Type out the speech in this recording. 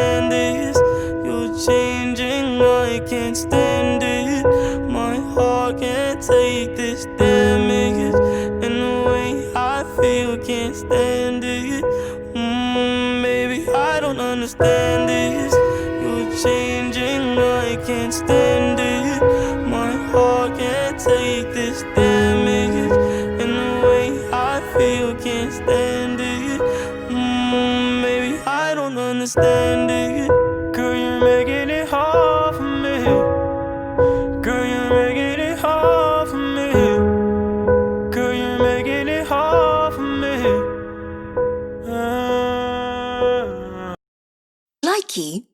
understand this. You're changing, I can't stand it. My heart can't take this damage, and the way I feel, can't stand it. Baby, I don't understand this. You're changing, I can't stand it. My heart can't take this damage, and the way I feel, can't stand it. Baby, I don't understand it. Girl, you're making it hard for me. Girl, you're making it hard for me. Girl, you're making it hard for me. Likey